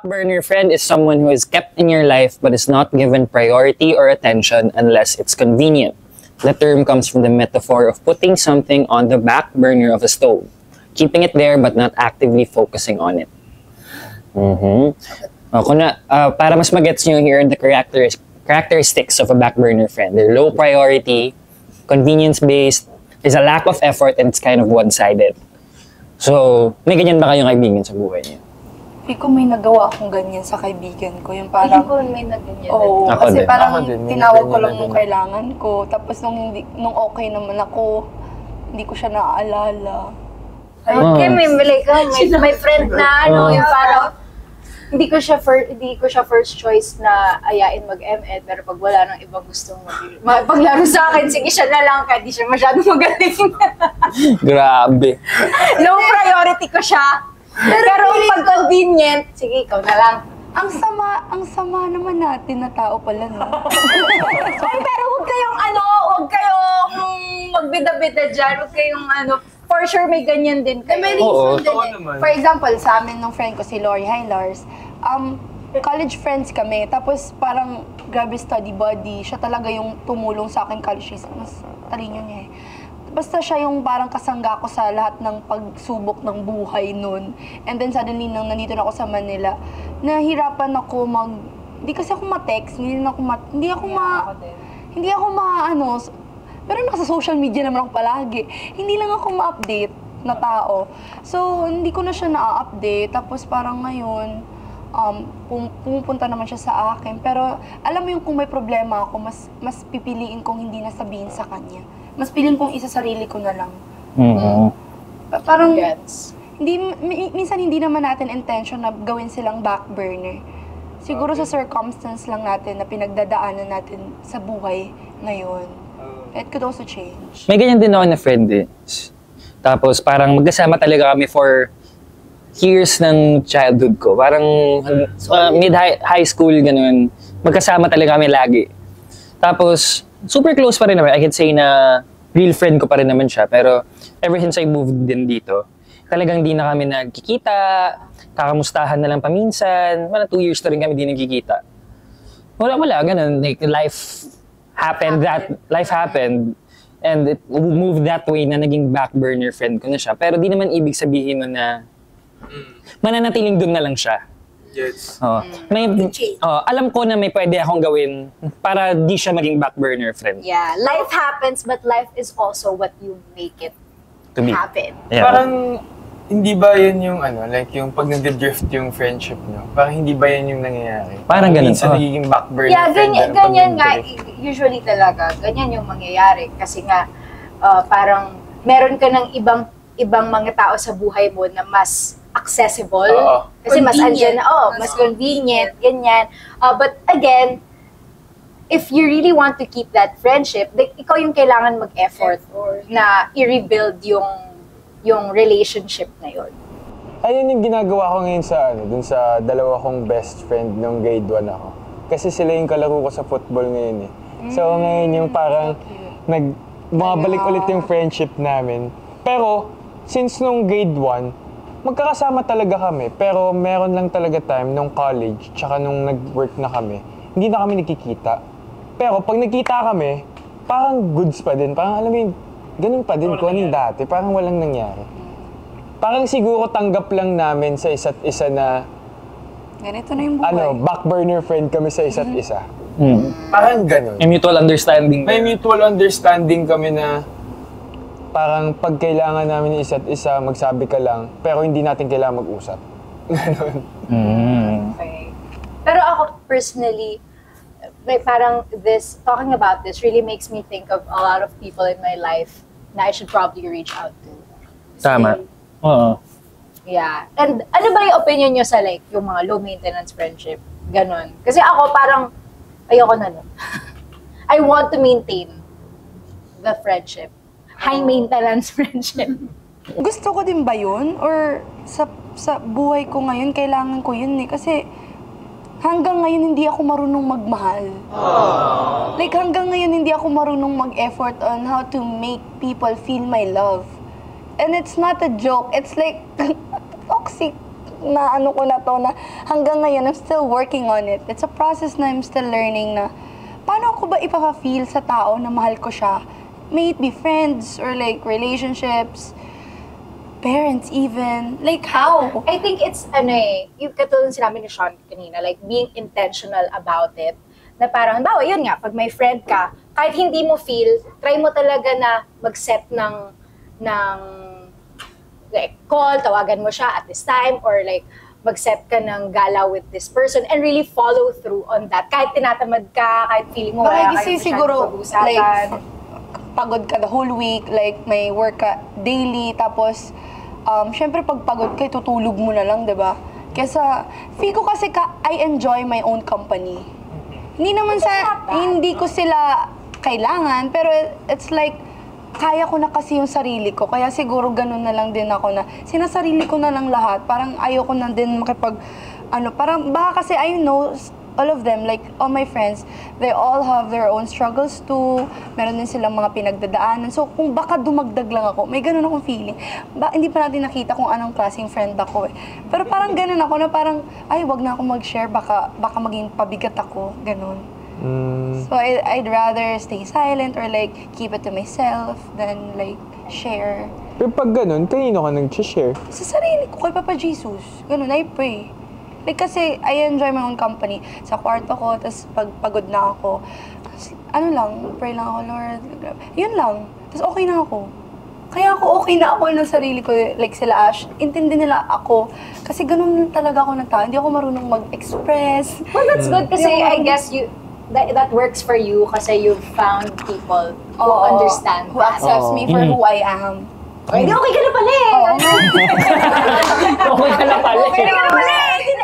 Burner friend is someone who is kept in your life but is not given priority or attention unless it's convenient. The term comes from the metaphor of putting something on the back burner of a stove, keeping it there but not actively focusing on it. Para mas magets nyo here the characteristics of a back burner friend. They're low priority, convenience-based, there's a lack of effort, and it's kind of one-sided. So, may ganyan ba kayong kaibigan sa buhay niyo? Hindi ko may nagawa akong ganyan sa kaibigan ko. Yung parang, Hindi ko may nagganyan. oo, Ako kasi din. parang Ako din, may tinawag ko ganyan lang na nung din. kailangan ko. Tapos nung okay naman ako, hindi ko siya naaalala. Okay, may friend na yung parang hindi ko siya first choice na ayain mag-ML, pero pag wala nang ibang gustong paglaro sa akin, sige siya na lang, kasi di siya masyadong magaling. Grabe. Low priority ko siya. Pero pag convenient, sige, ikaw na lang. Ang sama naman natin na tao pala, no? Pero huwag kayong magbida-bida dyan, huwag kayong for sure may ganyan din kayo. May Oo. reason din eh. For example, sa amin nung friend ko si Lori, hi Lars, college friends kami, tapos parang grabe study buddy, siya talaga yung tumulong sa akin college days, mas talino niya eh. Basta siya yung parang kasangga ko sa lahat ng pagsubok ng buhay nun. And then suddenly, nang nandito na ako sa Manila, nahirapan ako hindi kasi ako ma-text, hindi ako pero nasa social media naman ako palagi. Hindi lang ako ma-update na tao. So, hindi ko na siya na-update. Tapos parang ngayon, pumupunta naman siya sa akin. Pero alam mo yung kung may problema ako, mas pipiliin kong hindi na sabihin sa kanya. Mas piliin kong isasarili ko na lang. Parang, minsan hindi naman natin intention na gawin silang back burner. Siguro sa circumstance lang natin na pinagdadaanan natin sa buhay ngayon. It could also change. May ganyan din ako na friend eh. Tapos parang magkasama talaga kami for years ng childhood ko. Parang mid-high school, ganun. Magkasama talaga kami lagi. Tapos, super close pa rin naman. I can say na real friend ko pa rin naman siya. Pero ever since I moved din dito, talagang di na kami nagkikita. Kakamustahan na lang paminsan. 2 years na rin kami di nagkikita. Wala, ganun. Like, life happened. And it moved that way na naging back burner friend ko na siya. Pero di naman ibig sabihin nun na mananatiling dun na lang siya. Yes. Alam ko na may pwede akong gawin para di siya maging back burner friend. Yeah, life happens, but life is also what you make it To be. happen. Yeah. Parang, hindi ba yun yung like yung pag nag-drift yung friendship nyo, parang hindi ba yun yung nangyayari? Parang ganun, Minsan nagiging backburner Yeah, friend ganyan nga, usually talaga, ganyan yung mangyayari. Kasi nga, parang meron ka ng ibang mga tao sa buhay mo na mas accessible. Oo. Kasi mas andyan Convenient. na, mas convenient, ganyan. But again, if you really want to keep that friendship, like, ikaw yung kailangan mag-effort na i-rebuild yung relationship na yun. Ayun yung ginagawa ko ngayon sa dun sa dalawa kong best friend nung grade 1 ako. Kasi sila yung kalaro ko sa football ngayon eh. So ngayon yung parang bumabalik ulit yung friendship namin. Pero since nung grade 1, magkakasama talaga kami. Pero meron lang talaga time nung college tsaka nung nag-work na kami, hindi na kami nagkikita. Pero pag nagkita kami, parang goods pa din. Parang alam mo yun, ganun pa din kung anong dati. Parang walang nangyari. Parang siguro tanggap lang namin sa isa't isa na Ganito na yung buhay. back burner friend kami sa isa't isa. Parang ganun. May mutual understanding. May mutual understanding kami na parang pag kailangan namin ng isa't isa, magsabi ka lang, pero hindi natin kailangan mag-usap. Ganun. Okay. Pero ako personally, may parang talking about this really makes me think of a lot of people in my life na I should probably reach out to. Tama. Oo. Yeah. And ano ba yung opinion nyo sa like, yung mga low maintenance friendship? Ganon. Kasi ako parang, ayoko na nun. I want to maintain the friendship. High maintenance friendship. Gusto ko din ba yun? Or sa buhay ko ngayon, kailangan ko yun eh. Kasi hanggang ngayon hindi ako marunong magmahal. Like hanggang ngayon hindi ako marunong mag-effort on how to make people feel my love. And it's not a joke. It's like toxic. na ano ko na to na hanggang ngayon, I'm still working on it. It's a process na I'm still learning na paano ko ba ipapa-feel sa tao na mahal ko siya? May it be friends or like relationships, parents even. Like how? I think it's, yung katulad sinabi ni Sean kanina, like being intentional about it. Na parang, bawa, yun nga, pag may friend ka, kahit hindi mo feel, try mo talaga na mag-set ng like, call, tawagan mo siya at this time, or like, mag-set ka ng gala with this person and really follow through on that. Kahit tinatamad ka, kahit feeling mo wala kasi kayong siguro, pag-uusapan. like, pagod ka the whole week, like, may work ka daily, tapos, syempre pag pagod ka, tutulog mo na lang, di ba? Kesa, feel ko kasi I enjoy my own company. Hindi naman hindi ko sila kailangan, pero it's like, kaya ko na kasi yung sarili ko. Kaya siguro ganun na lang din ako na, sinasarili ko na lang lahat. Parang ayoko na din parang baka kasi I know all of them, like all my friends, they all have their own struggles too. Meron din silang mga pinagdadaanan. So kung baka dumagdag lang ako, may ganun akong feeling. Hindi pa natin nakita kung anong klaseng friend ako eh. Pero parang ganun ako na parang, ay wag na ako mag-share, baka maging pabigat ako. Ganun. So I'd rather stay silent or like keep it to myself than like share. Pero pag ganun, kanino ka nag-share? Sa sarili ko, kay Papa Jesus. Ganun, I pray. Like kasi I enjoy my own company. Sa kwarto ko, tapos pag pagod na ako, pray lang ako, Lord. Yun lang. Tapos okay na ako. Kaya ako okay na ako ng sarili ko, like sila Ash, intindi nila ako. Kasi ganun talaga ako ng tao. Hindi ako marunong mag-express. Well, that's good kasi I guess that works for you kasi you've found people who understand Who accepts me for who I am. Hindi, okay ka na pala eh. Okay ka na pala. Okay ka na pala eh.